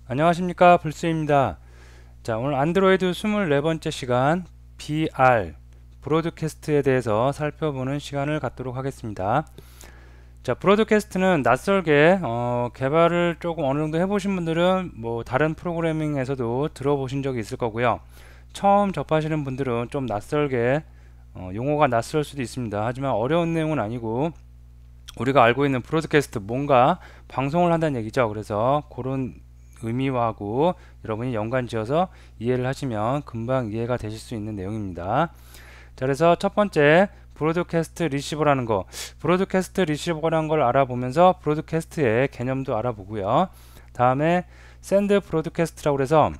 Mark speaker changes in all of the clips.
Speaker 1: 안녕하십니까, 불스입니다. 자, 오늘 안드로이드 24번째 시간 BR 브로드캐스트에 대해서 살펴보는 시간을 갖도록 하겠습니다. 자, 브로드캐스트는 낯설게 개발을 조금 어느 정도 해보신 분들은 뭐 다른 프로그래밍에서도 들어보신 적이 있을 거고요. 처음 접하시는 분들은 좀 낯설게 용어가 낯설 수도 있습니다. 하지만 어려운 내용은 아니고 우리가 알고 있는 브로드캐스트, 뭔가 방송을 한다는 얘기죠. 그래서 그런 의미하고 여러분이 연관 지어서 이해를 하시면 금방 이해가 되실 수 있는 내용입니다. 자, 그래서 첫 번째 브로드캐스트 리시버라는 거, 브로드캐스트 리시버라는 걸 알아보면서 브로드캐스트의 개념도 알아보고요. 다음에 샌드 브로드캐스트라고 해서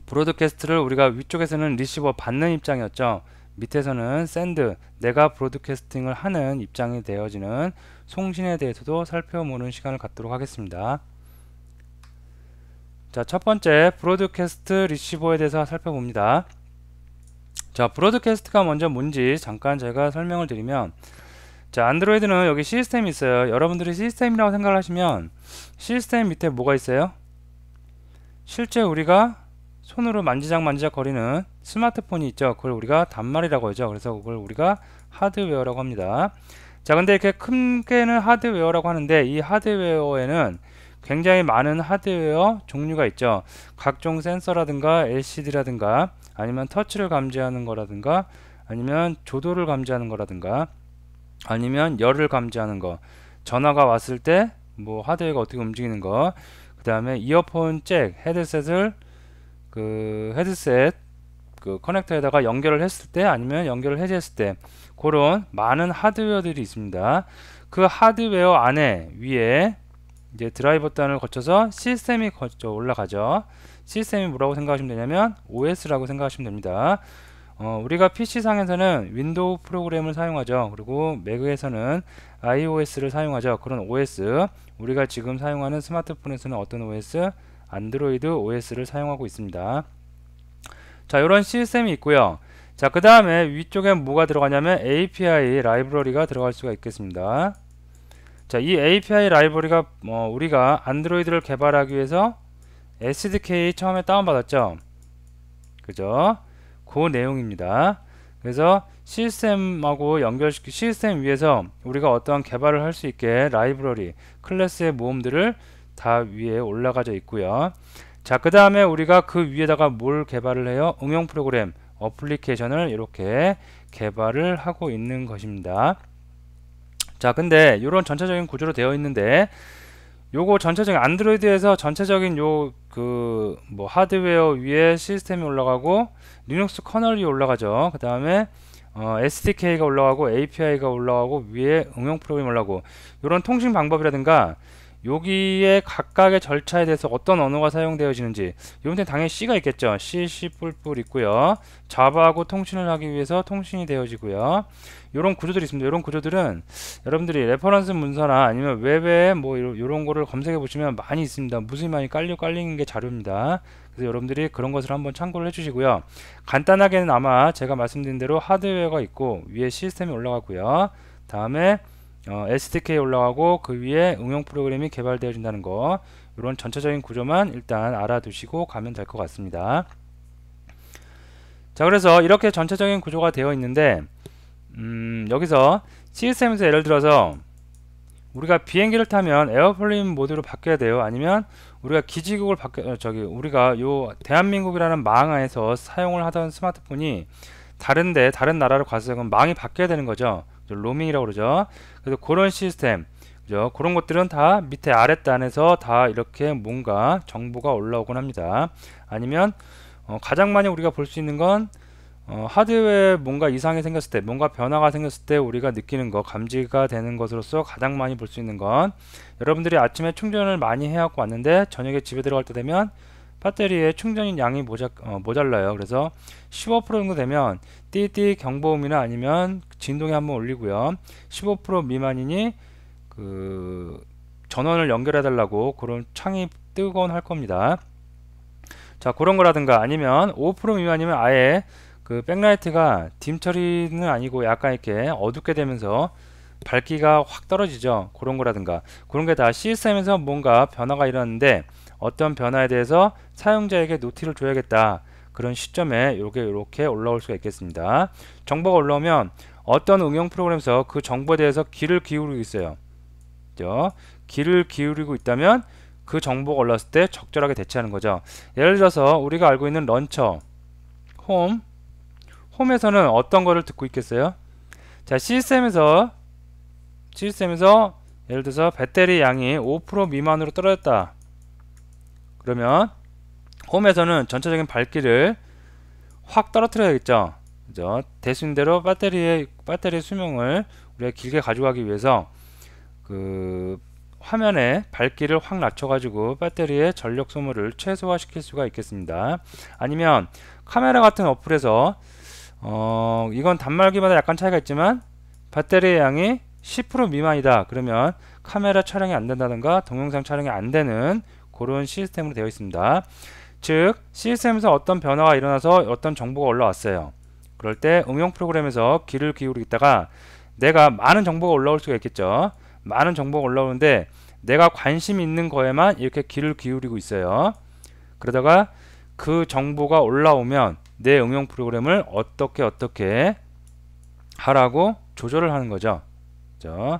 Speaker 1: 브로드캐스트를 우리가 위쪽에서는 리시버 받는 입장이었죠. 밑에서는 샌드, 내가 브로드캐스팅을 하는 입장이 되어지는 송신에 대해서도 살펴보는 시간을 갖도록 하겠습니다. 자, 첫 번째 브로드캐스트 리시버에 대해서 살펴봅니다. 자, 브로드캐스트가 먼저 뭔지 잠깐 제가 설명을 드리면, 자, 안드로이드는 여기 시스템이 있어요. 여러분들이 시스템이라고 생각을 하시면 시스템 밑에 뭐가 있어요? 실제 우리가 손으로 만지작 거리는 스마트폰이 있죠. 그걸 우리가 단말이라고 하죠. 그래서 그걸 우리가 하드웨어라고 합니다. 자, 근데 이렇게 크게는 하드웨어라고 하는데, 이 하드웨어에는 굉장히 많은 하드웨어 종류가 있죠. 각종 센서라든가 LCD라든가 아니면 터치를 감지하는 거라든가 아니면 조도를 감지하는 거라든가 아니면 열을 감지하는 거, 전화가 왔을 때 뭐 하드웨어가 어떻게 움직이는 거, 그 다음에 이어폰 잭, 헤드셋을 헤드셋 커넥터에다가 연결을 했을 때 아니면 연결을 해제했을 때, 그런 많은 하드웨어들이 있습니다. 그 하드웨어 안에 위에 이제 드라이버 단을 거쳐서 시스템이 올라가죠. 시스템이 뭐라고 생각하시면 되냐면 OS라고 생각하시면 됩니다. 우리가 PC상에서는 윈도우 프로그램을 사용하죠. 그리고 맥에서는 iOS를 사용하죠. 그런 OS, 우리가 지금 사용하는 스마트폰에서는 어떤 OS? 안드로이드 OS를 사용하고 있습니다. 자, 이런 시스템이 있고요. 자, 그 다음에 위쪽에 뭐가 들어가냐면 API 라이브러리가 들어갈 수가 있겠습니다. 자, 이 API 라이브러리가 우리가 안드로이드를 개발하기 위해서 SDK 처음에 다운받았죠. 그죠? 그 내용입니다. 그래서 시스템하고 연결시키, 시스템 위에서 우리가 어떠한 개발을 할 수 있게 라이브러리, 클래스의 모음들을 다 위에 올라가져 있고요. 자, 그 다음에 우리가 그 위에다가 뭘 개발을 해요? 응용 프로그램, 어플리케이션을 이렇게 개발을 하고 있는 것입니다. 자, 근데 이런 전체적인 구조로 되어 있는데, 요거 전체적인 안드로이드에서 전체적인 뭐 하드웨어 위에 시스템이 올라가고 리눅스 커널이 올라가죠. 그 다음에 SDK가 올라가고 API가 올라가고 위에 응용 프로그램이 올라가고, 이런 통신 방법이라든가 여기에 각각의 절차에 대해서 어떤 언어가 사용되어지는지, 이런데 당연히 C가 있겠죠. C, C++ 있고요. 자바하고 통신을 하기 위해서 통신이 되어지고요. 이런 구조들이 있습니다. 이런 구조들은 여러분들이 레퍼런스 문서나 아니면 웹에 뭐 이런 거를 검색해 보시면 많이 있습니다. 무수히 많이 깔리는 게 자료입니다. 그래서 여러분들이 그런 것을 한번 참고를 해주시고요. 간단하게는 아마 제가 말씀드린 대로 하드웨어가 있고 위에 시스템이 올라가고요. 다음에 SDK 올라가고 그 위에 응용 프로그램이 개발되어진다는 거, 이런 전체적인 구조만 일단 알아두시고 가면 될 것 같습니다. 자, 그래서 이렇게 전체적인 구조가 되어 있는데, 여기서 시스템에서 예를 들어서 우리가 비행기를 타면 에어플레인 모드로 바뀌어야 돼요. 아니면 우리가 기지국을 우리가 요 대한민국이라는 망 안에서 사용을 하던 스마트폰이 다른 나라로 가서 망이 바뀌어야 되는 거죠. 로밍이라고 그러죠. 그래서 그런 시스템, 그죠? 그런 것들은 다 밑에 아랫단에서 다 이렇게 뭔가 정보가 올라오곤 합니다. 아니면 가장 많이 우리가 볼 수 있는 건 하드웨어에 뭔가 이상이 생겼을 때, 뭔가 변화가 생겼을 때 우리가 느끼는 거, 감지가 되는 것으로서 가장 많이 볼 수 있는 건, 여러분들이 아침에 충전을 많이 해갖고 왔는데 저녁에 집에 들어갈 때 되면 배터리의 충전인 양이 모자라요. 그래서 15% 정도 되면 띠띠 경보음이나 아니면 진동이 한번 울리고요. 15% 미만이니 전원을 연결해 달라고 그런 창이 뜨곤 할 겁니다. 자, 그런 거라든가, 아니면 5% 미만이면 아예 백라이트가 딤 처리는 아니고 약간 이렇게 어둡게 되면서 밝기가 확 떨어지죠. 그런 거라든가, 그런 게 다 시스템에서 뭔가 변화가 일어났는데 어떤 변화에 대해서 사용자에게 노티를 줘야겠다. 그런 시점에 이렇게 올라올 수가 있겠습니다. 정보가 올라오면 어떤 응용 프로그램에서 그 정보에 대해서 귀를 기울이고 있어요. 그죠? 귀를 기울이고 있다면 그 정보가 올라왔을 때 적절하게 대처하는 거죠. 예를 들어서 우리가 알고 있는 런처, 홈에서는 어떤 거를 듣고 있겠어요? 자, 시스템에서 예를 들어서 배터리 양이 5% 미만으로 떨어졌다. 그러면 홈에서는 전체적인 밝기를 확 떨어뜨려야겠죠. 그죠? 대수인대로 배터리의 수명을 우리가 길게 가져가기 위해서 그 화면의 밝기를 확 낮춰가지고 배터리의 전력 소모를 최소화시킬 수가 있겠습니다. 아니면 카메라 같은 어플에서 이건 단말기마다 약간 차이가 있지만 배터리의 양이 10% 미만이다. 그러면 카메라 촬영이 안 된다든가 동영상 촬영이 안 되는 그런 시스템으로 되어 있습니다. 즉 시스템에서 어떤 변화가 일어나서 어떤 정보가 올라왔어요. 그럴 때 응용 프로그램에서 귀를 기울이고 있다가 내가 많은 정보가 올라올 수가 있겠죠. 많은 정보가 올라오는데 내가 관심 있는 거에만 이렇게 귀를 기울이고 있어요. 그러다가 그 정보가 올라오면 내 응용 프로그램을 어떻게 하라고 조절을 하는 거죠. 그죠?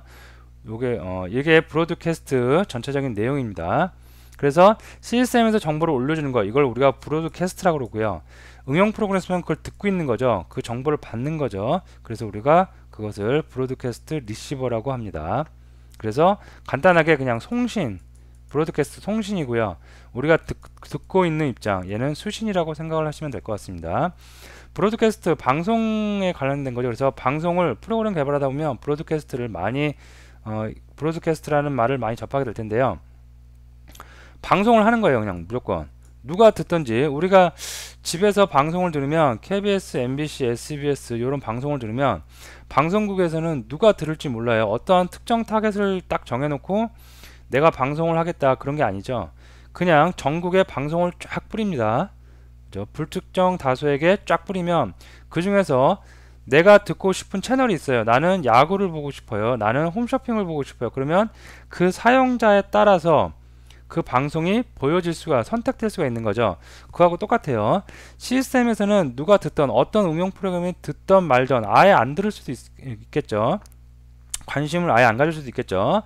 Speaker 1: 이게 브로드캐스트 전체적인 내용입니다. 그래서 시스템에서 정보를 올려주는 거, 이걸 우리가 브로드캐스트라고 그러고요. 응용 프로그램에서는 그걸 듣고 있는 거죠. 그 정보를 받는 거죠. 그래서 우리가 그것을 브로드캐스트 리시버라고 합니다. 그래서 간단하게 그냥 브로드캐스트 송신이고요. 우리가 듣고 있는 입장, 얘는 수신이라고 생각을 하시면 될 것 같습니다. 브로드캐스트 방송에 관련된 거죠. 그래서 방송을 프로그램 개발하다 보면 브로드캐스트라는 말을 많이 접하게 될 텐데요. 방송을 하는 거예요. 그냥 무조건 누가 듣든지. 우리가 집에서 방송을 들으면 KBS, MBC, SBS 이런 방송을 들으면 방송국에서는 누가 들을지 몰라요. 어떠한 특정 타겟을 딱 정해놓고 내가 방송을 하겠다 그런 게 아니죠. 그냥 전국에 방송을 쫙 뿌립니다. 그죠? 불특정 다수에게 쫙 뿌리면 그 중에서 내가 듣고 싶은 채널이 있어요. 나는 야구를 보고 싶어요. 나는 홈쇼핑을 보고 싶어요. 그러면 그 사용자에 따라서 그 방송이 선택될 수가 있는 거죠. 그거하고 똑같아요. 시스템에서는 누가 듣던 어떤 응용 프로그램이 듣던 말던 아예 안 들을 수도 있겠죠. 관심을 아예 안 가질 수도 있겠죠.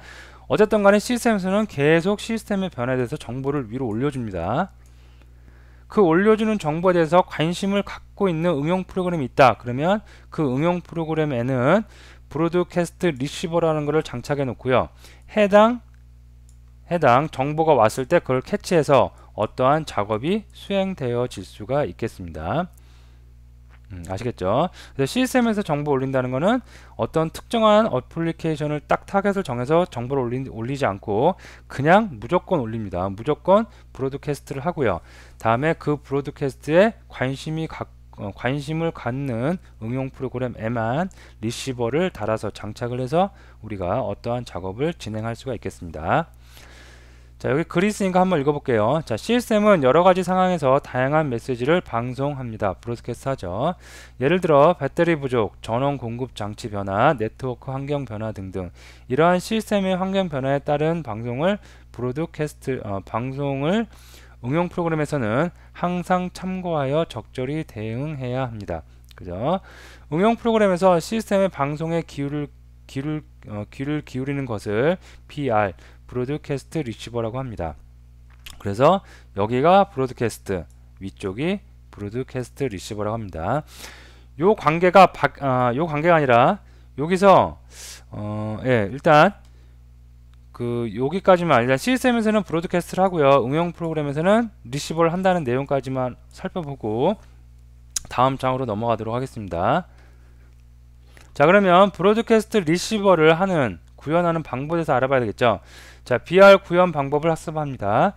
Speaker 1: 어쨌든 간에 시스템에서는 계속 시스템의 변화에 대해서 정보를 위로 올려줍니다. 그 올려주는 정보에 대해서 관심을 갖고 있는 응용 프로그램이 있다. 그러면 그 응용 프로그램에는 브로드캐스트 리시버라는 것을 장착해 놓고요. 해당 정보가 왔을 때 그걸 캐치해서 어떠한 작업이 수행되어질 수가 있겠습니다. 아시겠죠? 그래서 시스템에서 정보 올린다는 거는 어떤 특정한 어플리케이션을 딱 타겟을 정해서 정보를 올리지 않고 그냥 무조건 올립니다. 무조건 브로드캐스트를 하고요. 다음에 그 브로드캐스트에 관심을 갖는 응용 프로그램에만 리시버를 달아서 장착을 해서 우리가 어떠한 작업을 진행할 수가 있겠습니다. 자, 여기 글이 있으니까 한번 읽어볼게요. 자, 시스템은 여러가지 상황에서 다양한 메시지를 방송합니다. 브로드캐스트 하죠. 예를 들어 배터리 부족, 전원 공급 장치 변화, 네트워크 환경 변화 등등 이러한 시스템의 환경 변화에 따른 방송을 응용 프로그램에서는 항상 참고하여 적절히 대응해야 합니다. 그죠? 응용 프로그램에서 시스템의 방송에 귀를 기울이는 것을 BR 브로드캐스트 리시버라고 합니다. 그래서 여기가 브로드캐스트, 위쪽이 브로드캐스트 리시버라고 합니다. 요 관계가 아니라 여기서 일단 여기까지만, 일단 시스템에서는 브로드캐스트를 하고요. 응용 프로그램에서는 리시버를 한다는 내용까지만 살펴보고 다음 장으로 넘어가도록 하겠습니다. 자, 그러면 브로드캐스트 리시버를 구현하는 방법에 대해서 알아봐야 되겠죠. 자, BR 구현 방법을 학습합니다.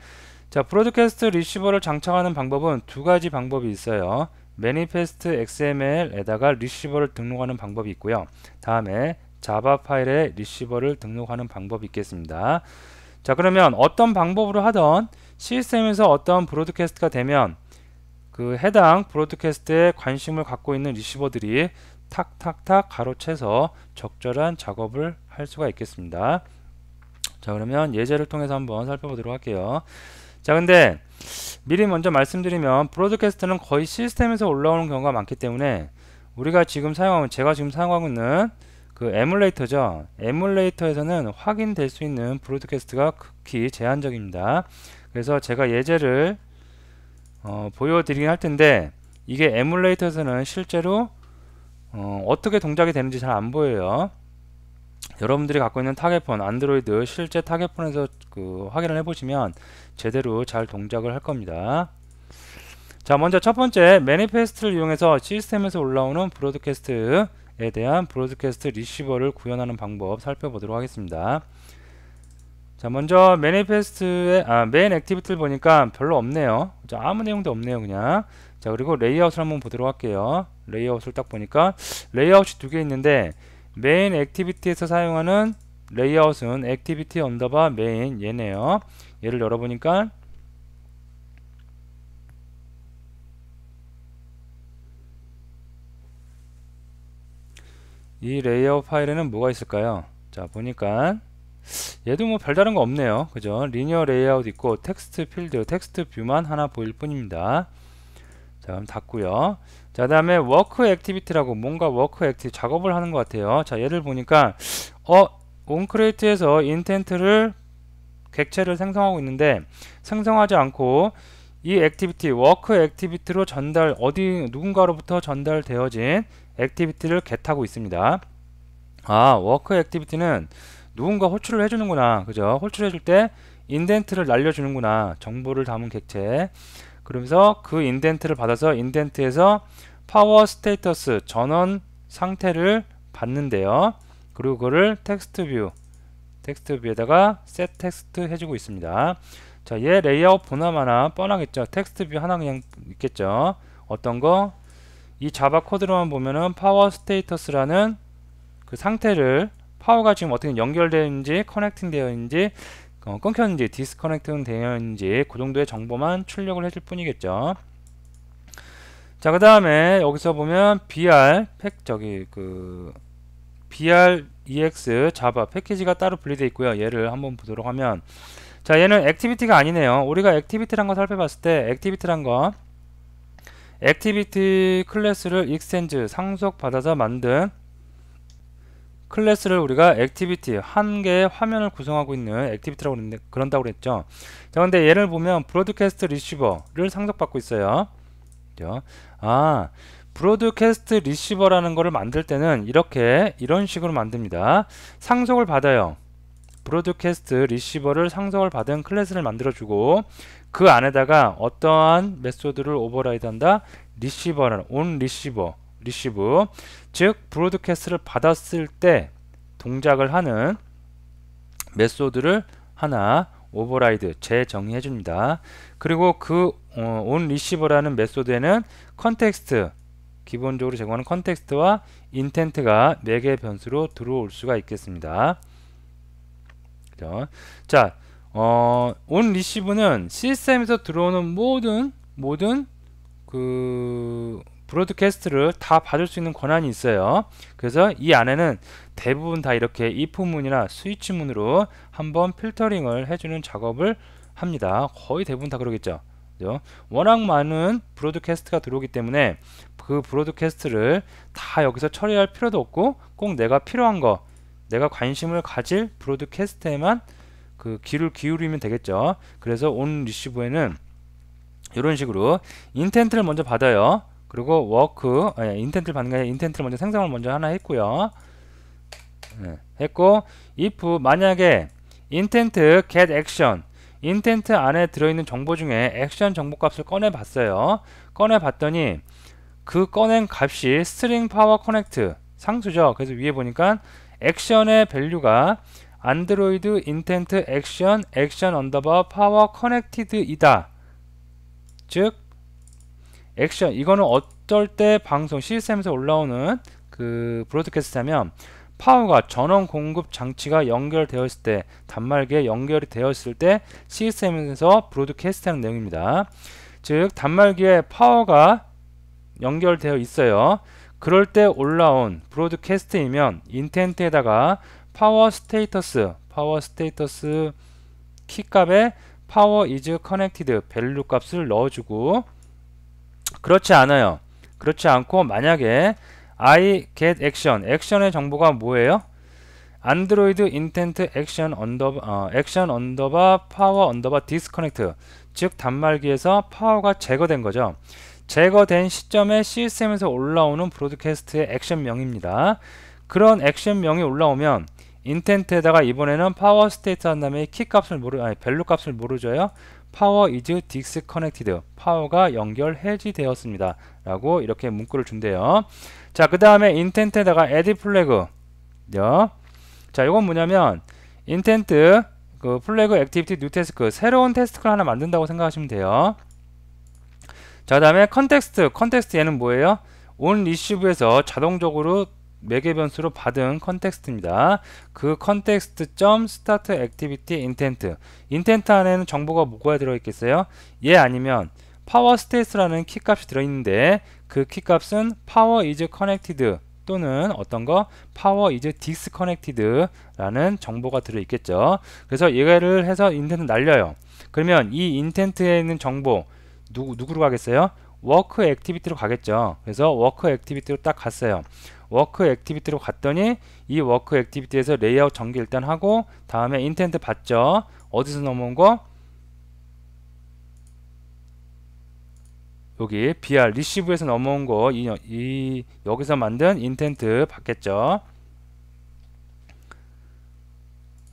Speaker 1: 자, 브로드캐스트 리시버를 장착하는 방법은 두 가지 방법이 있어요. 매니페스트 XML에다가 리시버를 등록하는 방법이 있고요. 다음에 자바 파일에 리시버를 등록하는 방법이 있겠습니다. 자, 그러면 어떤 방법으로 하던 시스템에서 어떤 브로드캐스트가 되면 그 해당 브로드캐스트에 관심을 갖고 있는 리시버들이 탁탁탁 가로채서 적절한 작업을 할 수가 있겠습니다. 자, 그러면 예제를 통해서 한번 살펴보도록 할게요. 자, 근데 미리 먼저 말씀드리면 브로드캐스트는 거의 시스템에서 올라오는 경우가 많기 때문에 우리가 지금 사용하고 제가 지금 사용하고 있는 그 에뮬레이터죠. 에뮬레이터에서는 확인될 수 있는 브로드캐스트가 극히 제한적입니다. 그래서 제가 예제를 보여드리긴 할 텐데 이게 에뮬레이터에서는 실제로 어떻게 동작이 되는지 잘 안 보여요. 여러분들이 갖고 있는 타겟폰, 안드로이드 실제 타겟폰에서 그 확인을 해보시면 제대로 잘 동작을 할 겁니다. 자, 먼저 첫 번째 매니페스트를 이용해서 시스템에서 올라오는 브로드캐스트에 대한 브로드캐스트 리시버를 구현하는 방법 살펴보도록 하겠습니다. 자, 먼저 매니페스트의 메인 액티비티를 보니까 별로 없네요. 자, 아무 내용도 없네요, 그냥. 자, 그리고 레이아웃을 한번 보도록 할게요. 레이아웃을 딱 보니까 레이아웃이 두 개 있는데 메인 액티비티에서 사용하는 레이아웃은 액티비티 언더바 메인 얘네요. 얘를 열어보니까 이 레이아웃 파일에는 뭐가 있을까요? 자, 보니까 얘도 뭐 별다른 거 없네요. 그죠? 리니어 레이아웃 있고 텍스트 필드, 텍스트 뷰만 하나 보일 뿐입니다. 자, 그럼 닫고요. 자, 다음에 워크 액티비티라고 뭔가 워크 액티비티 작업을 하는 것 같아요. 자, 얘를 보니까 온크레이트에서 인텐트를 객체를 생성하고 있는데 생성하지 않고 이 액티비티 워크 액티비티로 전달 누군가로부터 전달되어진 액티비티를 get하고 있습니다. 워크 액티비티는 누군가 호출을 해주는구나. 그죠? 호출해줄 때 인덴트를 날려주는구나. 정보를 담은 객체. 그러면서 그 인덴트를 받아서 인덴트에서 파워 스테이터스 전원 상태를 받는데요. 그리고 그거를 텍스트 뷰에다가 셋 텍스트 해주고 있습니다. 자, 얘 레이아웃 보나마나 뻔하겠죠. 텍스트 뷰 하나 그냥 있겠죠. 어떤 거? 이 자바 코드로만 보면은 파워 스테이터스라는 그 상태를 파워가 지금 어떻게 연결되어 있는지 커넥팅 되어 있는지 끊겼는지 디스커넥팅 되어 있는지 그 정도의 정보만 출력을 해줄 뿐이겠죠. 자, 그 다음에 여기서 보면 BREX 자바 패키지가 따로 분리되어 있고요. 얘를 한번 보도록 하면 자, 얘는 액티비티가 아니네요. 우리가 액티비티란 거 살펴봤을 때 액티비티란 거 액티비티 클래스를 익스텐즈 상속받아서 만든 클래스를 우리가 액티비티 한 개의 화면을 구성하고 있는 액티비티라고 그런다고 그랬죠. 자, 근데 얘를 보면 브로드캐스트 리시버를 상속받고 있어요. 그죠? 브로드캐스트 리시버라는 거를 만들 때는 이런 식으로 만듭니다. 상속을 받아요. 브로드캐스트 리시버를 상속을 받은 클래스를 만들어주고 그 안에다가 어떠한 메소드를 오버라이드한다? 리시버라는 온 리시브 즉 브로드캐스트를 받았을 때 동작을 하는 메소드를 하나 오버라이드 재정의해 줍니다. 그리고 그 온 리시버라는 메소드에는 컨텍스트 기본적으로 제공하는 컨텍스트와 인텐트가 4개의 변수로 들어올 수가 있겠습니다. 그죠? 자, 온 리시브는 시스템에서 들어오는 모든 그 브로드캐스트를 다 받을 수 있는 권한이 있어요. 그래서 이 안에는 대부분 다 이렇게 if 문이나 스위치 문으로 한번 필터링을 해주는 작업을 합니다. 거의 대부분 다 그러겠죠. 그죠? 워낙 많은 브로드캐스트가 들어오기 때문에 그 브로드캐스트를 다 여기서 처리할 필요도 없고 꼭 내가 필요한 거 내가 관심을 가질 브로드캐스트에만 그 귀를 기울이면 되겠죠. 그래서 온 리시브에는 이런 식으로 인텐트를 먼저 받아요. 그리고 인텐트를 받는 게 아니라 인텐트를 먼저 생성을 먼저 하나 했고요. 했고 if 만약에 인텐트 get action 인텐트 안에 들어있는 정보 중에 액션 정보값을 꺼내봤어요. 꺼내봤더니 그 꺼낸 값이 string power connect 상수죠. 그래서 위에 보니까 액션의 밸류가 안드로이드 인텐트 액션 언더바 파워 커넥티드 이다. 즉 액션 이거는 어떨 때 방송 시스템에서 올라오는 그 브로드캐스트냐면 파워가 전원 공급 장치가 연결되어 있을 때 단말기에 연결이 되어 있을 때 시스템에서 브로드캐스트하는 내용입니다. 즉 단말기에 파워가 연결되어 있어요. 그럴 때 올라온 브로드캐스트이면 인텐트에다가 파워 스테이터스 키값에 power is connected 밸류 값을 넣어주고, 그렇지 않아요. 그렇지 않고 만약에 I get action, 액션의 정보가 뭐예요? 안드로이드 인텐트 액션 언더바 파워 언더바 디스커넥트, 즉 단말기에서 파워가 제거된 거죠. 제거된 시점에 시스템에서 올라오는 브로드캐스트의 액션명입니다. 그런 액션명이 올라오면 인텐트에다가 이번에는 파워 스테이트 한 다음에 키 값을 밸류 값을 모르죠요. 파워 is disconnected, 파워가 연결 해지되었습니다 라고 이렇게 문구를 준대요. 자, 그 다음에 인텐트에다가 add flag. 자, 이건 뭐냐면 인텐트 그 플래그 액티비티 뉴 태스크, 새로운 태스크를 하나 만든다고 생각하시면 돼요. 자, 그 다음에 컨텍스트 얘는 뭐예요? 온 리시브에서 자동적으로 매개 변수로 받은 컨텍스트입니다. 그 컨텍스트 점 스타트 액티비티 인텐트, 인텐트 안에는 정보가 뭐가 들어있겠어요? 얘 아니면 파워 스테이트라는 키값이 들어있는데 그 키값은 파워 is connected 또는 어떤 거 파워 is disconnected 라는 정보가 들어있겠죠. 그래서 얘를 해서 인텐트 날려요. 그러면 이 인텐트에 있는 정보 누구로 가겠어요? 워크 액티비티로 가겠죠. 그래서 워크 액티비티로 딱 갔어요. 워크 액티비티로 갔더니 이 워크 액티비티에서 레이아웃 전개 일단 하고 다음에 인텐트 봤죠. 어디서 넘어온 거? 여기 BR 리시브에서 넘어온 거 여기서 만든 인텐트 받겠죠.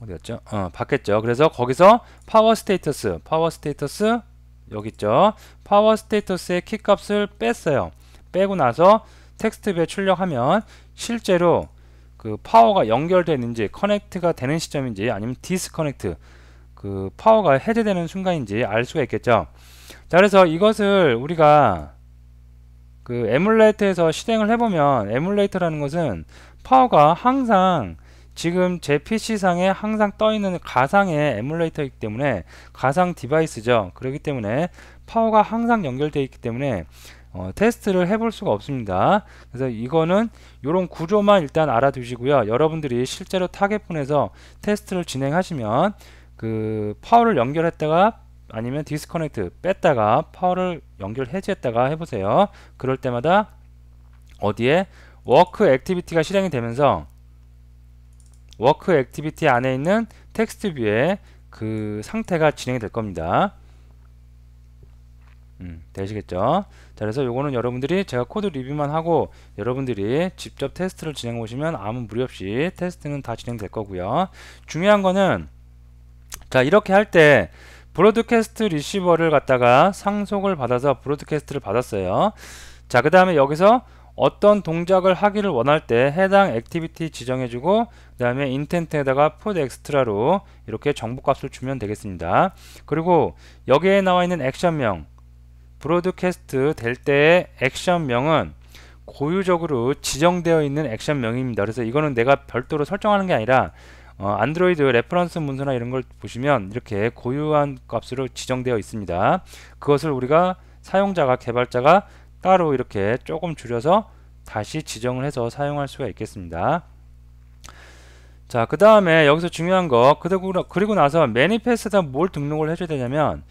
Speaker 1: 어디였죠? 받겠죠. 그래서 거기서 파워 스테이터스 여기 있죠. 파워 스테이터스의 키 값을 뺐어요. 빼고 나서 텍스트뷰에 출력하면 실제로 그 파워가 연결되는지 커넥트가 되는 시점인지 아니면 디스커넥트 그 파워가 해제되는 순간인지 알 수가 있겠죠. 자, 그래서 이것을 우리가 그 에뮬레이터에서 실행을 해보면 에뮬레이터라는 것은 파워가 항상 지금 제 PC상에 항상 떠있는 가상의 에뮬레이터이기 때문에 가상 디바이스죠. 그렇기 때문에 파워가 항상 연결되어 있기 때문에 테스트를 해볼 수가 없습니다. 그래서 이거는 이런 구조만 일단 알아두시고요. 여러분들이 실제로 타겟폰에서 테스트를 진행하시면 그 파워를 연결했다가 아니면 디스커넥트 뺐다가 파워를 연결 해제했다가 해보세요. 그럴 때마다 어디에 워크 액티비티가 실행이 되면서 워크 액티비티 안에 있는 텍스트 뷰에 그 상태가 진행이 될 겁니다. 되시겠죠? 자, 그래서 요거는 여러분들이 제가 코드 리뷰만 하고 여러분들이 직접 테스트를 진행해 보시면 아무 무리 없이 테스트는 다 진행될 거고요. 중요한 거는 자, 이렇게 할 때 브로드캐스트 리시버를 갖다가 상속을 받아서 브로드캐스트를 받았어요. 자, 그 다음에 여기서 어떤 동작을 하기를 원할 때 해당 액티비티 지정해주고 그 다음에 인텐트에다가 put extra로 이렇게 정보값을 주면 되겠습니다. 그리고 여기에 나와 있는 액션명 브로드캐스트 될 때의 액션명은 고유적으로 지정되어 있는 액션명입니다. 그래서 이거는 내가 별도로 설정하는 게 아니라 안드로이드 레퍼런스 문서나 이런 걸 보시면 이렇게 고유한 값으로 지정되어 있습니다. 그것을 우리가 사용자가 개발자가 따로 이렇게 조금 줄여서 다시 지정을 해서 사용할 수가 있겠습니다. 자, 그 다음에 여기서 중요한 거 그리고 나서 매니페스트에다 뭘 등록을 해줘야 되냐면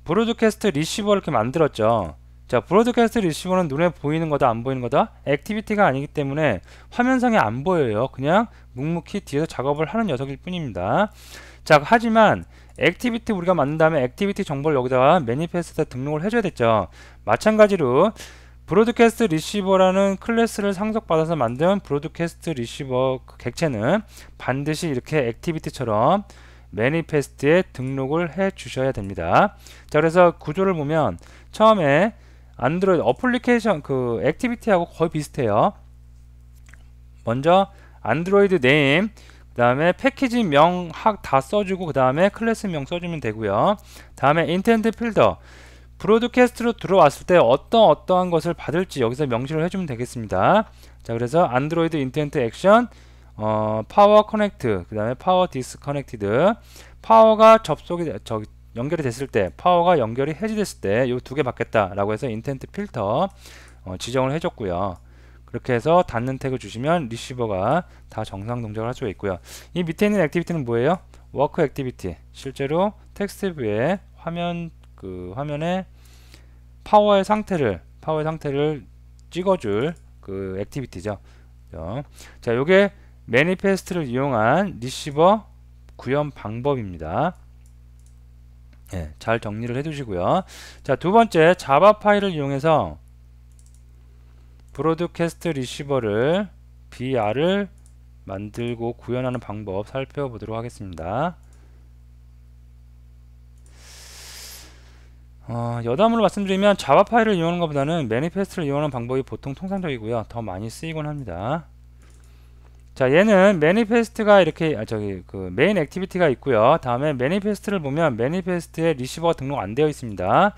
Speaker 1: 브로드캐스트 리시버를 이렇게 만들었죠. 자, 브로드캐스트 리시버는 눈에 보이는 거다 안 보이는 거다? 액티비티가 아니기 때문에 화면상에 안 보여요. 그냥 묵묵히 뒤에서 작업을 하는 녀석일 뿐입니다. 자, 하지만 액티비티 우리가 만든 다음에 액티비티 정보를 여기다가 매니페스트에 등록을 해줘야 됐죠. 마찬가지로 브로드캐스트 리시버라는 클래스를 상속받아서 만든 브로드캐스트 리시버 객체는 반드시 이렇게 액티비티처럼 매니페스트에 등록을 해 주셔야 됩니다. 자, 그래서 구조를 보면 처음에 안드로이드 어플리케이션 그 액티비티하고 거의 비슷해요. 먼저 안드로이드 네임 그 다음에 패키지 명 다 써주고 그 다음에 클래스 명 써주면 되고요. 다음에 인텐트 필더 브로드캐스트로 들어왔을 때 어떠한 것을 받을지 여기서 명시를 해주면 되겠습니다. 자, 그래서 안드로이드 인텐트 액션 파워 커넥트 그 다음에 파워 디스커넥티드 파워가 연결이 됐을 때 파워가 연결이 해지됐을 때 이 두 개 받겠다 라고 해서 인텐트 필터 지정을 해줬고요. 그렇게 해서 닫는 태그 주시면 리시버가 다 정상 동작을 할 수가 있고요. 이 밑에 있는 액티비티는 뭐예요? 워크 액티비티 실제로 텍스트 뷰에 화면에 파워의 상태를 찍어줄 그 액티비티죠. 자, 요게 매니페스트를 이용한 리시버 구현 방법입니다. 예, 잘 정리를 해두시고요. 자, 두 번째 자바 파일을 이용해서 브로드캐스트 리시버를 BR을 만들고 구현하는 방법 살펴보도록 하겠습니다. 여담으로 말씀드리면 자바 파일을 이용하는 것보다는 매니페스트를 이용하는 방법이 보통 통상적이고요. 더 많이 쓰이곤 합니다. 자, 얘는 매니페스트가 이렇게 그 메인 액티비티가 있고요. 다음에 매니페스트를 보면 매니페스트에 리시버가 등록 안 되어 있습니다.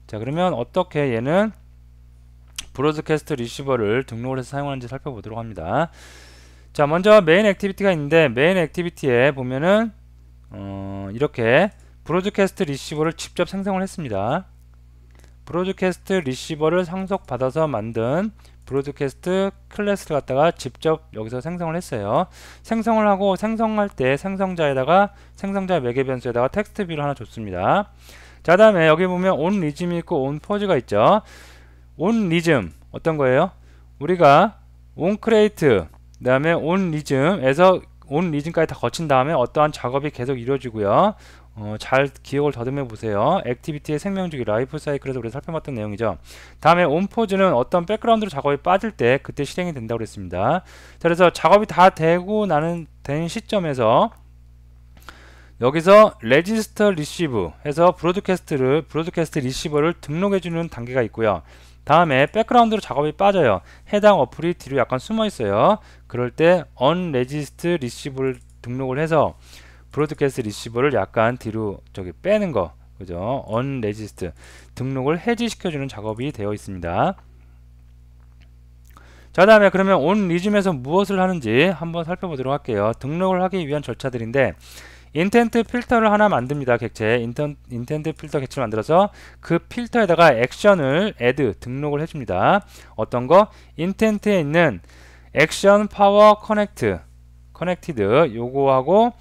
Speaker 1: 자, 그러면 어떻게 얘는 브로드캐스트 리시버를 등록을 해서 사용하는지 살펴보도록 합니다. 자, 먼저 메인 액티비티가 있는데 메인 액티비티에 보면은 이렇게 브로드캐스트 리시버를 직접 생성을 했습니다. 브로드캐스트 리시버를 상속받아서 만든 브로드캐스트 클래스를 갖다가 직접 여기서 생성을 했어요. 생성을 하고 생성할 때 생성자 매개 변수에다가 텍스트 뷰를 하나 줬습니다. 자, 다음에 여기 보면 on 리즘이 있고 on 포즈가 있죠. on 리즘 어떤 거예요? 우리가 on create 그 다음에 on 리즘에서 on 리즘까지 다 거친 다음에 어떠한 작업이 계속 이루어지고요. 잘 기억을 더듬어 보세요. 액티비티의 생명주기 라이프 사이클에서 우리가 살펴봤던 내용이죠. 다음에 온포즈는 어떤 백그라운드로 작업이 빠질 때 그때 실행이 된다고 그랬습니다. 자, 그래서 작업이 다 되고 된 시점에서 여기서 레지스터 리시브 해서 브로드캐스트 리시버를 등록해주는 단계가 있고요. 다음에 백그라운드로 작업이 빠져요. 해당 어플이 뒤로 약간 숨어 있어요. 그럴 때 unregister receiver를 등록을 해서 브로드캐스트 리시버를 약간 뒤로 빼는 거, 그죠? unregister 등록을 해지시켜주는 작업이 되어 있습니다. 자, 다음에 그러면 on 리즘에서 무엇을 하는지 한번 살펴보도록 할게요. 등록을 하기 위한 절차들인데 인텐트 필터를 하나 만듭니다. 객체 인텐트 필터 객체를 만들어서 그 필터에다가 액션을 add 등록을 해줍니다. 어떤 거? 인텐트에 있는 액션 파워 커넥티드 요거하고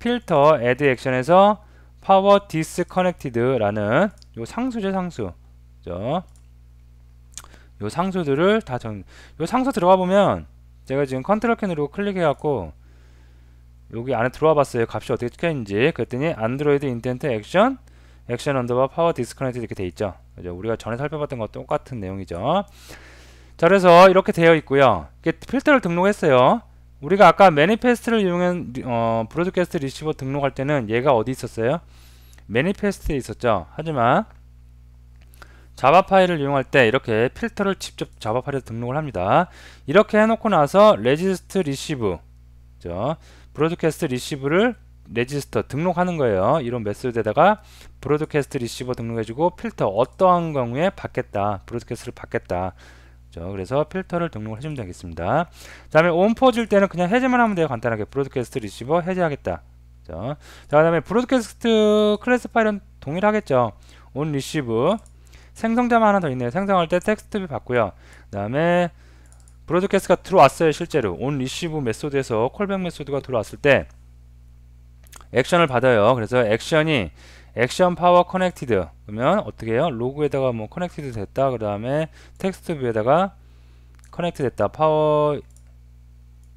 Speaker 1: 필터 add 액션에서 파워 디스커넥티드라는 요 상수죠, 상수. 그죠? 요 상수들을 요 상수 들어가 보면 제가 지금 컨트롤 키 누르고 클릭해 갖고 여기 안에 들어와 봤어요. 값이 어떻게 찍혀 있는지. 그랬더니 안드로이드 인텐트 액션 언더바 파워 디스커넥티드 이렇게 돼 있죠. 그죠? 우리가 전에 살펴봤던 거 똑같은 내용이죠. 자, 그래서 이렇게 되어 있고요. 이렇게 필터를 등록했어요. 우리가 아까 매니페스트를 이용한 브로드캐스트 리시버 등록할 때는 얘가 어디 있었어요? 매니페스트에 있었죠. 하지만 자바 파일을 이용할 때 이렇게 필터를 직접 자바 파일에 등록을 합니다. 이렇게 해놓고 나서 레지스트 리시브, 브로드캐스트 리시브를 레지스터 등록하는 거예요. 이런 메소드에다가 브로드캐스트 리시버 등록해주고 필터 어떠한 경우에 받겠다, 브로드캐스트를 받겠다. 그래서 필터를 등록을 해주면 되겠습니다. 그 다음에 온포즈일 때는 그냥 해제만 하면 돼요. 간단하게 브로드캐스트 리시버 해제하겠다. 자, 그 다음에 브로드캐스트 클래스 파일은 동일하겠죠. 온 리시브 생성자만 하나 더 있네요. 생성할 때 텍스트 뷰 받고요. 그 다음에 브로드캐스트가 들어왔어요. 실제로 온 리시브 메소드에서 콜백 메소드가 들어왔을 때 액션을 받아요. 그래서 액션이 액션 파워 커넥티드 그러면 어떻게 해요? 로그에다가 뭐 커넥티드 됐다. 그 다음에 텍스트 뷰에다가 커넥트 됐다. 파워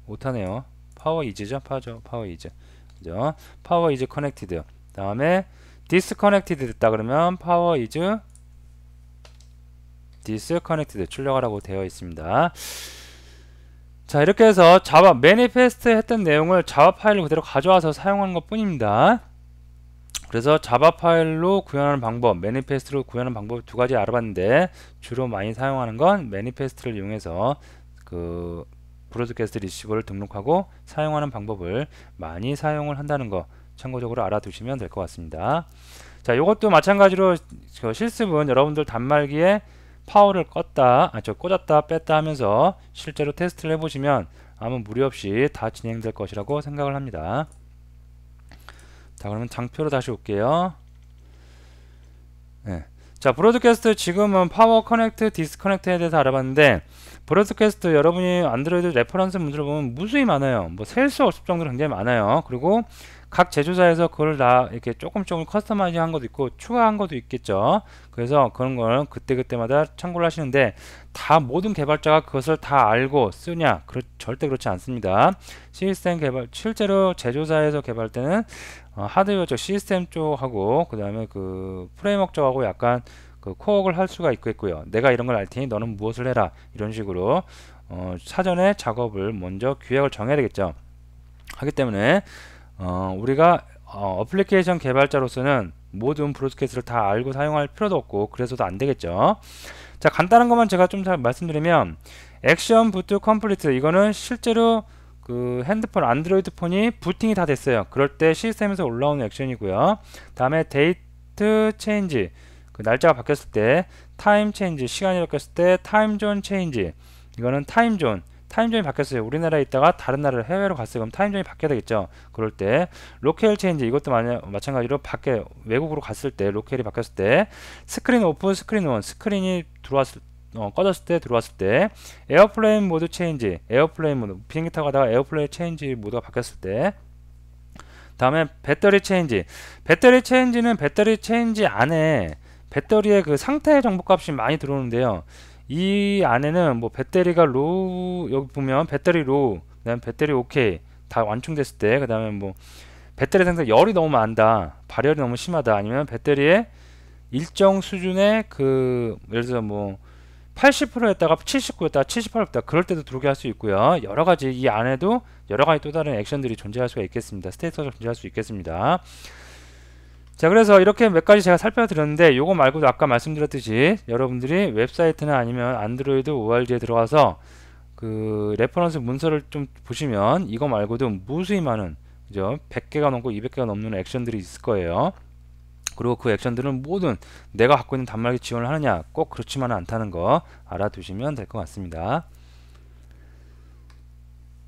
Speaker 1: 못하네요. 파워 이즈죠. 파워 이즈. 그죠? 파워 이즈 커넥티드. 다음에 디스커넥티드 됐다. 그러면 파워 이즈 디스커넥티드 출력하라고 되어 있습니다. 자, 이렇게 해서 자바 매니페스트 했던 내용을 자바 파일로 그대로 가져와서 사용하는 것 뿐입니다. 그래서 자바 파일로 구현하는 방법, 매니페스트로 구현하는 방법 두 가지 알아봤는데 주로 많이 사용하는 건 매니페스트를 이용해서 그 브로드캐스트 리시버를 등록하고 사용하는 방법을 많이 사용을 한다는 거 참고적으로 알아두시면 될 것 같습니다. 자, 이것도 마찬가지로 실습은 여러분들 단말기에 파워를 꽂았다 뺐다 하면서 실제로 테스트를 해보시면 아무 무리 없이 다 진행될 것이라고 생각을 합니다. 자, 그러면 장표로 다시 올게요. 네. 자, 브로드캐스트 지금은 파워 커넥트, 디스커넥트에 대해서 알아봤는데, 브로드캐스트 여러분이 안드로이드 레퍼런스 문제를 보면 무수히 많아요. 뭐 셀 수 없을 정도로 굉장히 많아요. 그리고 각 제조사에서 그걸 다 이렇게 조금 커스터마이징 한 것도 있고 추가한 것도 있겠죠. 그래서 그런 걸 그때그때마다 참고를 하시는데, 다 모든 개발자가 그것을 다 알고 쓰냐? 절대 그렇지 않습니다. 시스템 개발, 실제로 제조사에서 개발 때는 하드웨어 쪽 시스템 쪽하고 그 다음에 그 프레임워크 쪽하고 약간 그 코어를 할 수가 있겠고요. 내가 이런 걸 알 테니 너는 무엇을 해라, 이런 식으로 사전에 작업을 먼저 기획을 정해야 되겠죠. 하기 때문에 우리가 어플리케이션 개발자로서는 모든 브로드캐스트를 다 알고 사용할 필요도 없고 그래서도 안 되겠죠. 자, 간단한 것만 제가 좀 말씀드리면, 액션 부트 컴플리트, 이거는 실제로 그 핸드폰 안드로이드 폰이 부팅이 다 됐어요. 그럴 때 시스템에서 올라오는 액션이고요. 다음에 데이트 체인지, 그 날짜가 바뀌었을 때, 타임 체인지, 시간이 바뀌었을 때 타임 존 체인지, 이거는 타임존이 바뀌었어요. 우리나라에 있다가 다른 나라를 해외로 갔어요. 그럼 타임존이 바뀌어야 되겠죠. 그럴 때 로케일 체인지, 이것도 마찬가지로 밖에 외국으로 갔을 때 로케일이 바뀌었을 때, 스크린 오프, 스크린 온, 스크린이 꺼졌을 때 들어왔을 때, 에어플레인 모드 체인지, 에어플레인 모드, 비행기 타고 가다가 에어플레인 체인지 모드가 바뀌었을 때, 다음에 배터리 체인지. 배터리 체인지는 배터리 체인지 안에 배터리의 그 상태 정보 값이 많이 들어오는데요. 이 안에는 뭐 배터리가 로우, 여기 보면 배터리 로우, 그 다음에 배터리 오케이 다 완충됐을 때, 그 다음에 뭐 배터리 상태 열이 너무 많다, 발열이 너무 심하다, 아니면 배터리의 일정 수준의 그 예를 들어서 뭐 80%였다가 79였다가 78였다, 그럴 때도 들어오게 할 수 있고요. 여러가지 이 안에도 여러가지 또 다른 액션들이 존재할 수가 있겠습니다. 스테이터가 존재할 수 있겠습니다. 자, 그래서 이렇게 몇 가지 제가 살펴드렸는데, 요거 말고도 아까 말씀드렸듯이 여러분들이 웹사이트나 아니면 안드로이드 ORG에 들어가서 그 레퍼런스 문서를 좀 보시면 이거 말고도 무수히 많은, 그죠? 100개가 넘고 200개가 넘는 액션들이 있을 거예요. 그리고 그 액션들은 모든 내가 갖고 있는 단말기 지원을 하느냐, 꼭 그렇지만은 않다는 거 알아두시면 될 것 같습니다.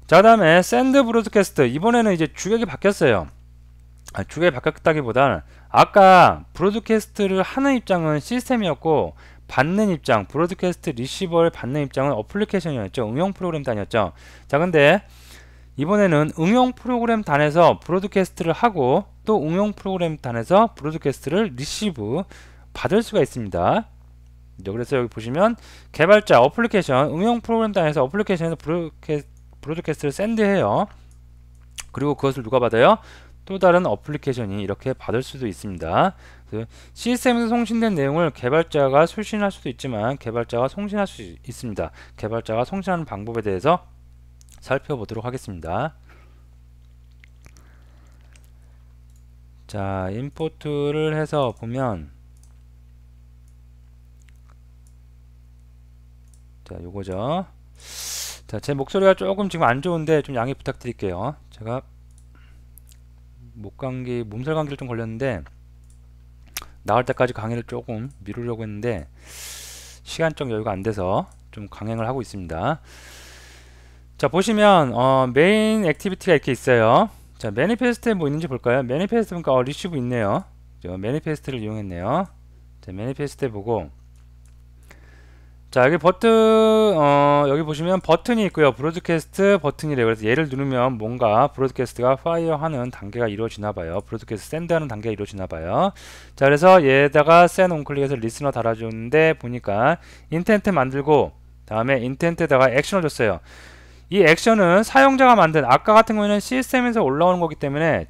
Speaker 1: 자, 다음에 샌드 브로드캐스트, 이번에는 이제 주객이 바뀌었어요. 주객이 바뀌었다기보다는 아까 브로드캐스트를 하는 입장은 시스템이었고, 받는 입장, 브로드캐스트 리시버를 받는 입장은 어플리케이션이었죠. 응용 프로그램 단위였죠. 자, 근데 이번에는 응용 프로그램 단에서 브로드캐스트를 하고 또 응용 프로그램 단에서 브로드캐스트를 리시브 받을 수가 있습니다. 그래서 여기 보시면 개발자 어플리케이션, 응용 프로그램 단에서 어플리케이션에서 브로드캐스트를 샌드해요. 그리고 그것을 누가 받아요? 또 다른 어플리케이션이 이렇게 받을 수도 있습니다. 시스템에서 송신된 내용을 개발자가 수신할 수도 있지만 개발자가 송신할 수 있습니다. 개발자가 송신하는 방법에 대해서 살펴보도록 하겠습니다. 자, 임포트를 해서 보면, 자, 요거죠. 자, 제 목소리가 조금 지금 안 좋은데 좀 양해 부탁드릴게요. 제가 몸살 감기를 좀 걸렸는데 나올 때까지 강의를 조금 미루려고 했는데 시간적 여유가 안 돼서 좀 강행을 하고 있습니다. 자, 보시면 메인 액티비티가 이렇게 있어요. 자, 매니페스트에 뭐 있는지 볼까요? 매니페스트 보니까 리시브 있네요. 매니페스트를 이용했네요. 자, 매니페스트에 보고, 자, 여기 버튼, 여기 보시면 버튼이 있고요. 브로드캐스트 버튼이래요. 그래서 얘를 누르면 뭔가 브로드캐스트가 파이어 하는 단계가 이루어지나봐요. 브로드캐스트 샌드 하는 단계가 이루어지나봐요. 자, 그래서 얘에다가 샌 온클릭해서 리스너 달아줬는데, 보니까 인텐트 만들고 다음에 인텐트에다가 액션을 줬어요. 이 액션은 사용자가 만든, 아까 같은 경우에는 시스템에서 올라오는 거기 때문에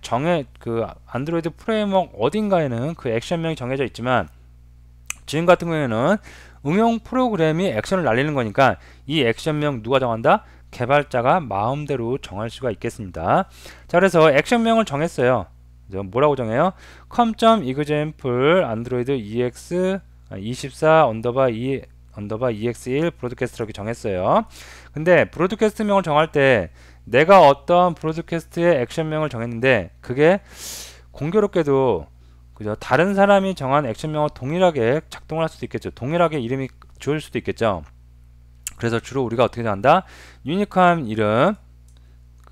Speaker 1: 그 안드로이드 프레임워크 어딘가에는 그 액션명이 정해져 있지만, 지금 같은 경우에는 응용 프로그램이 액션을 날리는 거니까 이 액션명 누가 정한다? 개발자가 마음대로 정할 수가 있겠습니다. 자, 그래서 액션명을 정했어요. 뭐라고 정해요? com.example android ex 24 ex1 브로드캐스트 이렇게 정했어요. 근데 브로드캐스트명을 정할 때 내가 어떤 브로드캐스트의 액션명을 정했는데 그게 공교롭게도, 그죠, 다른 사람이 정한 액션명과 동일하게 작동을 할 수도 있겠죠. 동일하게 이름이 지워질 수도 있겠죠. 그래서 주로 우리가 어떻게 한다? 유니크한 이름,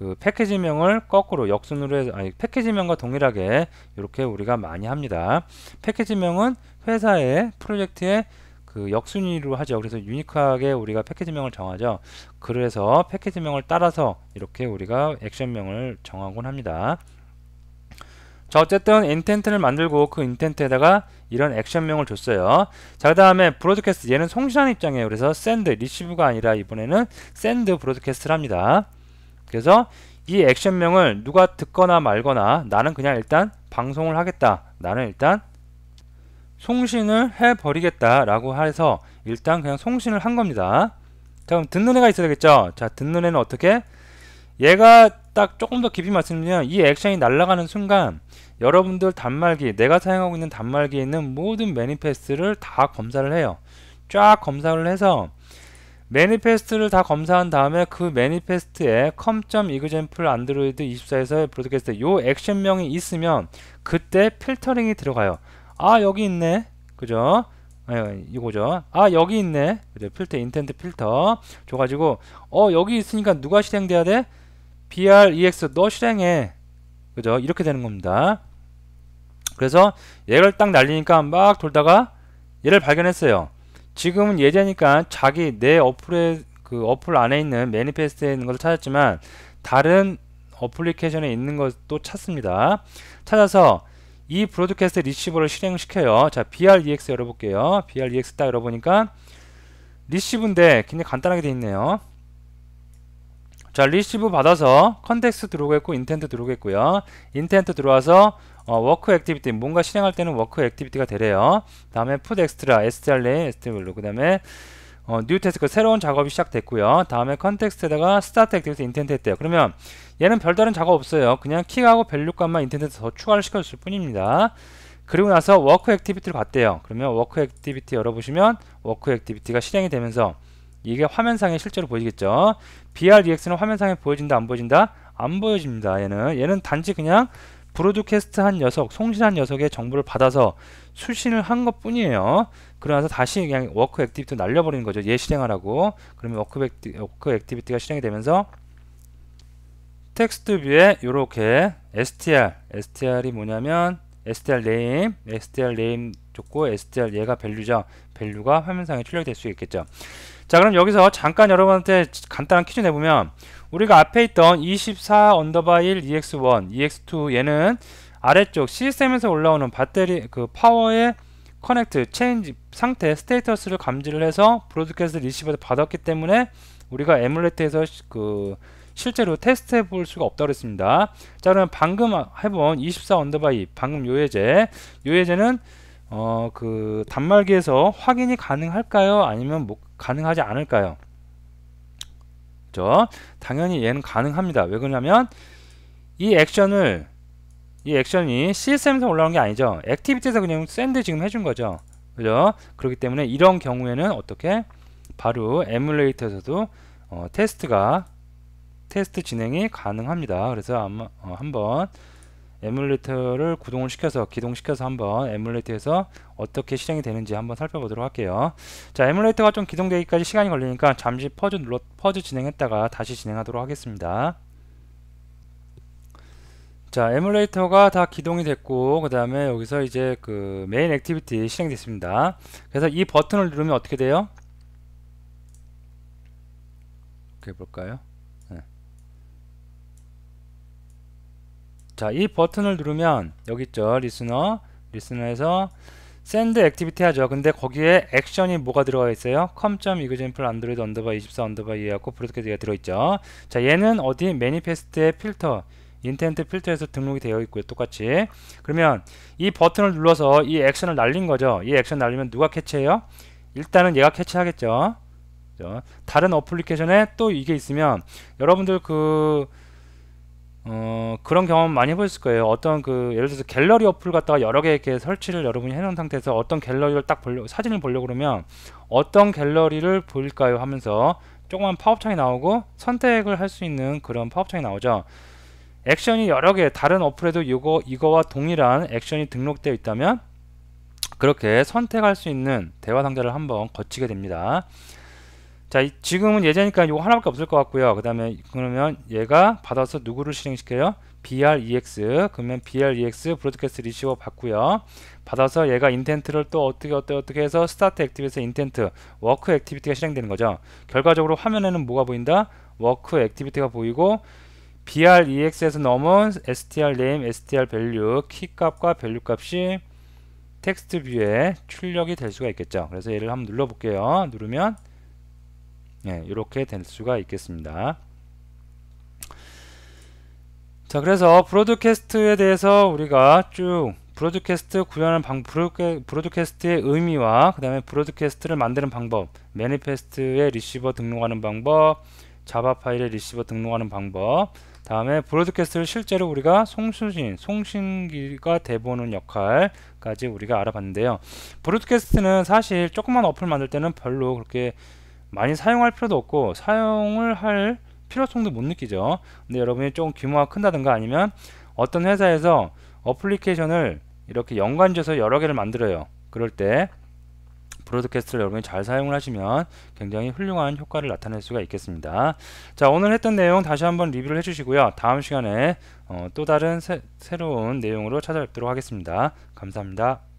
Speaker 1: 그 패키지명을 거꾸로 역순으로 해서, 아니 패키지명과 동일하게 이렇게 우리가 많이 합니다. 패키지명은 회사의 프로젝트의 그 역순위로 하죠. 그래서 유니크하게 우리가 패키지명을 정하죠. 그래서 패키지명을 따라서 이렇게 우리가 액션명을 정하곤 합니다. 자, 어쨌든 인텐트를 만들고 그 인텐트에다가 이런 액션명을 줬어요. 자, 그 다음에 브로드캐스트, 얘는 송신하는 입장이에요. 그래서 샌드, 리시브가 아니라 이번에는 샌드 브로드캐스트를 합니다. 그래서 이 액션명을 누가 듣거나 말거나 나는 그냥 일단 방송을 하겠다, 나는 일단 송신을 해버리겠다 라고 해서 일단 그냥 송신을 한 겁니다. 자, 그럼 듣는 애가 있어야 되겠죠. 자, 듣는 애는 어떻게? 얘가 딱 조금 더 깊이 말씀드리면 이 액션이 날아가는 순간 여러분들 단말기, 내가 사용하고 있는 단말기에 있는 모든 매니페스트를 다 검사를 해요. 쫙 검사를 해서 매니페스트를 다 검사한 다음에 그 매니페스트에 com.example android 24에서의 브로드캐스트 요 액션명이 있으면 그때 필터링이 들어가요. 아, 여기 있네, 그죠? 이거죠. 아, 여기 있네, 그죠? 필터, 인텐트 필터 줘가지고 여기 있으니까 누가 실행돼야 돼? brex 너 실행해, 그죠? 이렇게 되는 겁니다. 그래서 얘를 딱 날리니까 막 돌다가 얘를 발견했어요. 지금은 예제니까 자기 내 어플에, 그 어플 안에 있는 매니페스트에 있는 것을 찾았지만 다른 어플리케이션에 있는 것도 찾습니다. 찾아서 이 브로드캐스트 리시버를 실행시켜요. 자, brex 열어볼게요. brex 딱 열어보니까 리시브인데 굉장히 간단하게 되어 있네요. 자, 리시브 받아서 컨텍스트 들어오겠고 인텐트 들어오겠고요. 인텐트 들어와서 워크 액티비티, 뭔가 실행할 때는 워크 액티비티가 되래요. 다음에 put extra, strname, str로, 그 다음에 new task, 새로운 작업이 시작됐고요. 다음에 컨텍스트에다가 start activity, 인텐트 했대요. 그러면 얘는 별다른 작업 없어요. 그냥 킥하고 밸류값만 인텐트에서 더 추가를 시켜줬을 뿐입니다. 그리고 나서 워크 액티비티를 갔대요. 그러면 워크 액티비티 열어보시면 워크 액티비티가 실행이 되면서 이게 화면상에 실제로 보이겠죠. brex는 화면상에 보여진다, 안 보여진다? 안 보여집니다. 얘는 단지 그냥 브로드캐스트 한 녀석, 송신한 녀석의 정보를 받아서 수신을 한 것 뿐이에요. 그러면서 다시 그냥 워크 액티비티 날려버리는 거죠. 얘 실행하라고. 그러면 워크 액티비티가 실행이 되면서 텍스트 뷰에 이렇게 str이 뭐냐면 str name 줬고 str 얘가 밸류죠. 밸류가 화면상에 출력이 될 수 있겠죠. 자, 그럼 여기서 잠깐 여러분한테 간단한 퀴즈 내보면 우리가 앞에 있던 24_1 ex1, ex2 얘는 아래쪽 시스템에서 올라오는 배터리 그 파워의 커넥트, 체인지 상태, 스테이터스를 감지를 해서 브로드캐스트 리시버에서 받았기 때문에 우리가 에뮬레이터에서 그 실제로 테스트 해볼 수가 없다고 그랬습니다. 자, 그러면 방금 해본 24_2 방금 요 예제는 그 단말기에서 확인이 가능할까요? 아니면 뭐 가능하지 않을까요? 그죠? 당연히 얘는 가능합니다. 왜 그러냐면 이 액션이 시스템에서 올라오는 게 아니죠. 액티비티에서 그냥 샌드 지금 해준 거죠. 그죠? 그렇기 때문에 이런 경우에는 어떻게? 바로 에뮬레이터에서도 테스트 진행이 가능합니다. 그래서 한번 에뮬레이터를 기동시켜서 한번 에뮬레이터에서 어떻게 실행이 되는지 한번 살펴보도록 할게요. 자, 에뮬레이터가 좀 기동되기까지 시간이 걸리니까 잠시 퍼즈 진행했다가 다시 진행하도록 하겠습니다. 자, 에뮬레이터가 다 기동이 됐고 그 다음에 여기서 이제 그 메인 액티비티 실행됐습니다. 그래서 이 버튼을 누르면 어떻게 돼요? 이렇게 볼까요? 자, 이 버튼을 누르면 여기 있죠. 리스너에서 send 액티비티 하죠. 근데 거기에 액션이 뭐가 들어가 있어요? com.example android _24 해갖고 브로드캐스트가 들어있죠. 자, 얘는 어디? 매니페스트의 필터, 인텐트 필터에서 등록이 되어 있고요. 똑같이. 그러면 이 버튼을 눌러서 이 액션을 날린 거죠. 이 액션 날리면 누가 캐치해요? 일단은 얘가 캐치하겠죠. 그죠? 다른 어플리케이션에 또 이게 있으면 여러분들 그런 경험 많이 해보셨을 거예요. 어떤 예를 들어서 갤러리 어플 갖다가 여러 개 이렇게 설치를 여러분이 해놓은 상태에서 어떤 갤러리를 딱 사진을 보려고 그러면 어떤 갤러리를 보일까요? 하면서 조그만 팝업창이 나오고 선택을 할 수 있는 그런 팝업창이 나오죠. 액션이 여러 개, 다른 어플에도 이거와 동일한 액션이 등록되어 있다면 그렇게 선택할 수 있는 대화 상자를 한번 거치게 됩니다. 자, 지금은 예제니까 이거 하나밖에 없을 것 같고요. 그 다음에 그러면 얘가 받아서 누구를 실행시켜요? BREX. 그러면 BREX 브로드캐스트 리시버 받고요. 받아서 얘가 인텐트를 또 어떻게 해서 스타트 액티비티에서 인텐트 워크 액티비티가 실행되는 거죠. 결과적으로 화면에는 뭐가 보인다? 워크 액티비티가 보이고 BREX에서 넘은 str name, str value, 키 값과 밸류 값이 텍스트 뷰에 출력이 될 수가 있겠죠. 그래서 얘를 한번 눌러 볼게요. 누르면 이렇게 될 수가 있겠습니다. 자, 그래서 브로드캐스트에 대해서 우리가 쭉 브로드캐스트 구현하는 브로드캐스트의 의미와 그 다음에 브로드캐스트를 만드는 방법, 매니페스트에 리시버 등록하는 방법, 자바 파일에 리시버 등록하는 방법, 다음에 브로드캐스트를 실제로 우리가 송신기가 돼보는 역할까지 우리가 알아봤는데요. 브로드캐스트는 사실 조그만 어플 만들 때는 별로 그렇게 많이 사용할 필요도 없고 사용을 할 필요성도 못 느끼죠. 근데 여러분이 좀 규모가 큰다든가 아니면 어떤 회사에서 어플리케이션을 이렇게 연관지어서 여러 개를 만들어요. 그럴 때 브로드캐스트를 여러분이 잘 사용을 하시면 굉장히 훌륭한 효과를 나타낼 수가 있겠습니다. 자, 오늘 했던 내용 다시 한번 리뷰를 해주시고요. 다음 시간에 또 다른 새로운 내용으로 찾아뵙도록 하겠습니다. 감사합니다.